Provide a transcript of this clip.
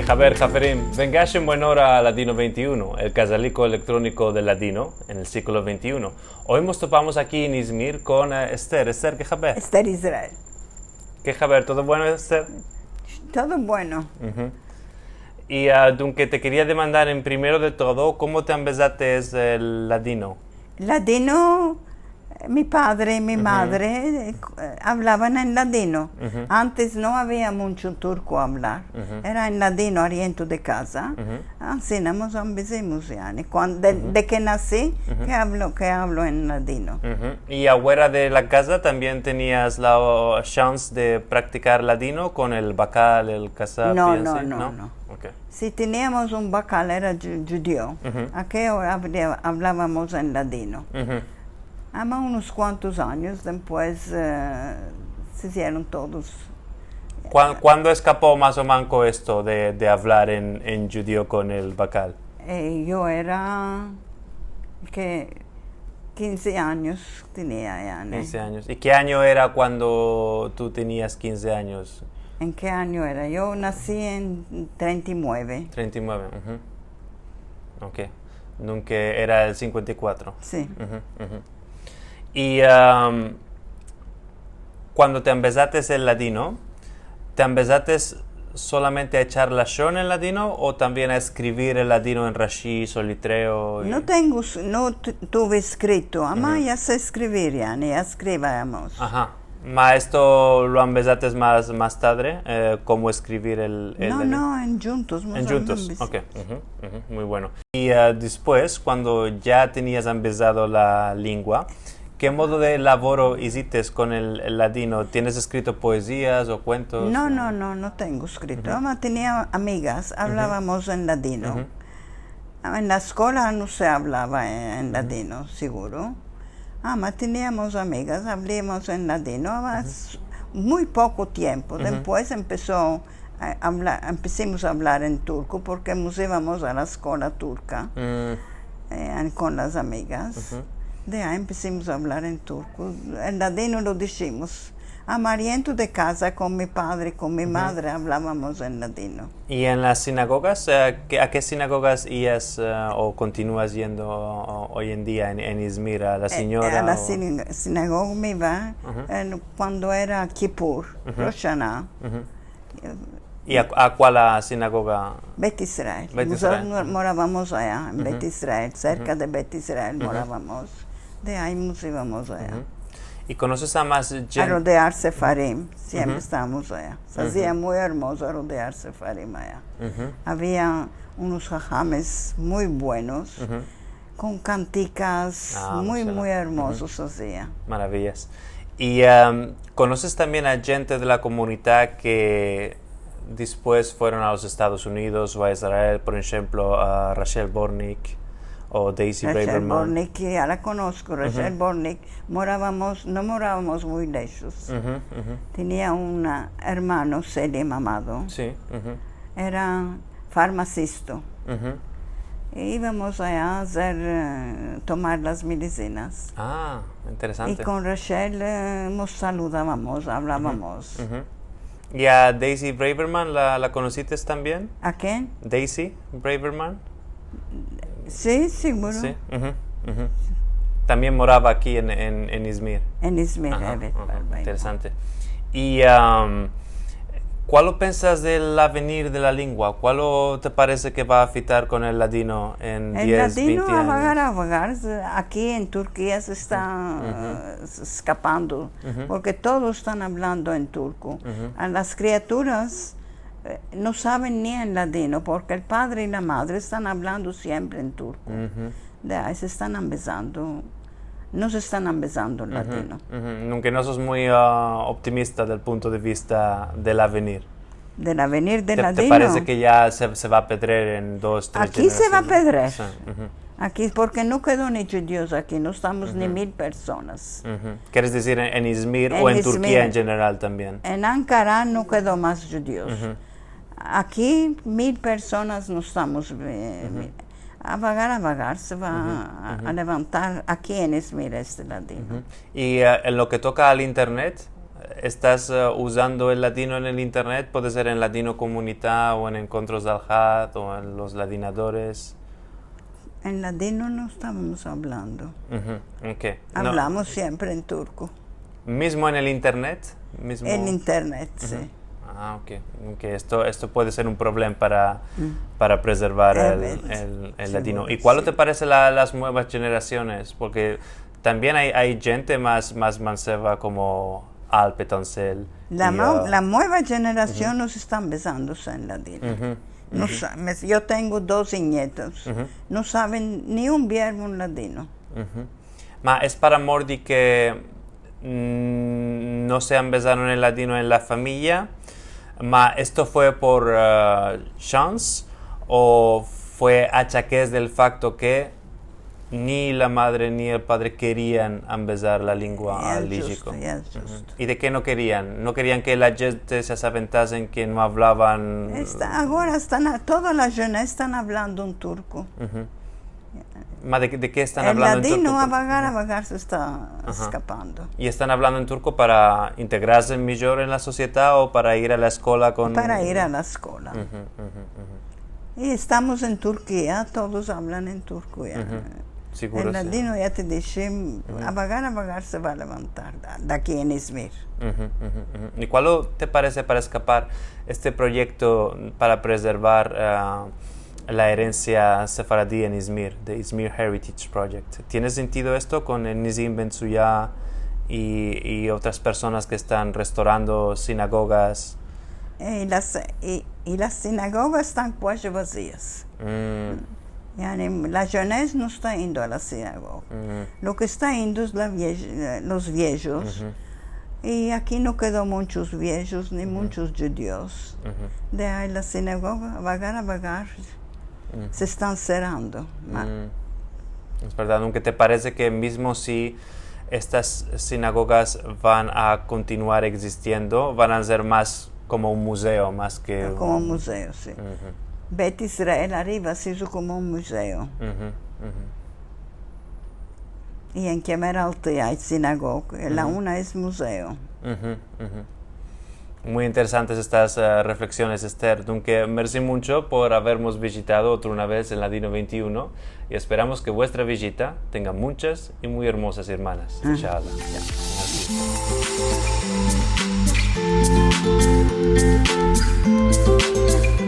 Javier Jaferim, vengash en buena hora Ladino 21, el casalico electrónico del Ladino en el siglo XXI. Hoy nos topamos aquí en Izmir con Esther. Esther, ¿qué Javier? Esther Israel. ¿Qué Javier? ¿Todo bueno, Esther? Todo bueno. Y aunque te quería demandar en primero de todo, ¿cómo te empezaste el Ladino? Ladino, mi padre y mi madre hablaban en ladino. Antes no había mucho turco a hablar. Era en ladino, oriento de casa. Así nos empezamos ya. De que nací, que hablo en ladino. ¿Y afuera de la casa también tenías la chance de practicar ladino con el bacal, el casap? No. Okay. Si teníamos un bacal era judío. Aquí hablábamos en ladino. Ama unos cuantos años después se hicieron todos. ¿Cuándo escapó más o menos esto de hablar en judío con el bacal? Yo era 15 años tenía ya. 15 años. ¿Y qué año era cuando tú tenías 15 años? ¿En qué año era? Yo nací en 39. 39, ok. Nunca era el 54. Sí. Y cuando te empezaste el ladino, ¿te empezaste solamente a echar la shon en ladino o también a escribir el ladino en rashi, solitreo? No tuve escrito, ama ya sé escribir, ya escribíamos. Ajá. ¿Ma esto lo empezaste más tarde? ¿Cómo escribir el ladino? No, en juntos. En juntos, ok. Muy bueno. Y después, cuando ya tenías empezado la lengua, ¿qué modo de laboro hiciste con el ladino? ¿Tienes escrito poesías o cuentos? No tengo escrito. Tenía amigas, hablábamos en ladino. En la escuela no se hablaba en ladino, seguro. Teníamos amigas, hablábamos en ladino, muy poco tiempo. Después empezamos a hablar en turco porque nos íbamos a la escuela turca con las amigas. De ahí empezamos a hablar en turco. En ladino lo dijimos. Oriento de casa con mi padre, con mi madre, hablábamos en ladino. ¿Y en las sinagogas? ¿A qué sinagogas ibas o continúas yendo hoy en día en Izmir? ¿A la señora? A la sinagoga me iba cuando era Kippur, Rosh Hashanah. ¿Y a cuál sinagoga? Bet Israel. Bet Israel. Nosotros morábamos allá, en Bet Israel, cerca de Bet Israel morábamos. De ahí nos íbamos allá. ¿Y conoces a más gente? A rodear Sefarim, siempre estábamos allá. Se hacía muy hermoso rodear Sefarim allá. Había unos jajames muy buenos, con canticas muy hermosos hacía. Maravillas. ¿Y conoces también a gente de la comunidad que después fueron a los Estados Unidos o a Israel, por ejemplo, a Rachel Bornick o Daisy Rachel Braverman? Bornick, ya la conozco. Rachel Bornick, no morábamos muy lejos. Tenía un hermano, Selim Amado. Sí. Era farmacista. Íbamos allá a tomar las medicinas. Interesante. Y con Rachel nos saludábamos, hablábamos. ¿Y a Daisy Braverman la conociste también? ¿A quién? Daisy Braverman. Sí, seguro. Sí. También moraba aquí en Izmir. En Izmir, interesante. ¿Y cuál piensas del avenir de la lengua? ¿Cuál te parece que va a afectar con el ladino en 10, 20 años? El ladino a vagar. Aquí en Turquía se está escapando, porque todos están hablando en turco. A las criaturas no saben ni en ladino, porque el padre y la madre están hablando siempre en turco. De ahí se están empezando el latino. Nunca no sos muy optimista del punto de vista del avenir. Del avenir del latino. ¿Te parece que ya se va a perder en 2, 3 Aquí se va a perder. Sí. Aquí, porque no quedó ni judíos aquí, no estamos ni 1000 personas. ¿Quieres decir en Izmir o en Izmir, Turquía en general también? En Ankara no quedó más judíos. Aquí 1000 personas no estamos. A vagar se va a levantar aquí en Izmir este ladino. Y en lo que toca al internet, estás usando el ladino en el internet, puede ser en Ladino Comunità o en Encuentros del Had o en los ladinadores. En ladino no estábamos hablando. Okay. Hablamos siempre en turco. ¿Mismo en el internet? En internet, sí. Ah, ok. Esto puede ser un problema para preservar el ladino. ¿Y cuál te parece las nuevas generaciones? Porque también hay gente más manceba como Al Petoncel. La nueva generación nos están besándose en ladino. Yo tengo 2 nietos. No saben ni un verbo en ladino. ¿Es para mordi que no se han besado en el ladino en la familia? ¿Esto fue por chance o fue achaques del facto que ni la madre ni el padre querían besar la lengua al lígico? ¿Y de qué no querían? ¿No querían que la gente se aventasen que no hablaban? Ahora toda la gente están hablando un turco. ¿De qué están hablando en turco? El ladino a vagar se está escapando. ¿Y están hablando en turco para integrarse mejor en la sociedad o para ir a la escuela con...? Para ir a la escuela. Y estamos en Turquía, todos hablan en turco. Seguro, el ladino, ya te dije, a vagar se va a levantar de aquí en Izmir. ¿Y cuál te parece para escapar este proyecto para preservar la herencia sefaradí en Izmir, de Izmir Heritage Project? ¿Tiene sentido esto con el Nizim Ben Suya y otras personas que están restaurando sinagogas? Y las sinagogas están casi vacías. La jeunesse no está yendo a la sinagoga. Lo que está yendo es los viejos. Y aquí no quedó muchos viejos ni muchos judíos. De ahí la sinagoga, a vagar, se están cerrando. Es verdad, aunque te parece que mismo si estas sinagogas van a continuar existiendo, van a ser más como un museo, más que... Como un museo, sí. Bet Israel arriba se hizo como un museo. Y en Kemeraltı hay sinagoga, la una es museo. Muy interesantes estas reflexiones, Esther. Dunque, merci mucho por habernos visitado otra una vez en Ladino 21 y esperamos que vuestra visita tenga muchas y muy hermosas hermanas. Inshallah. Yeah.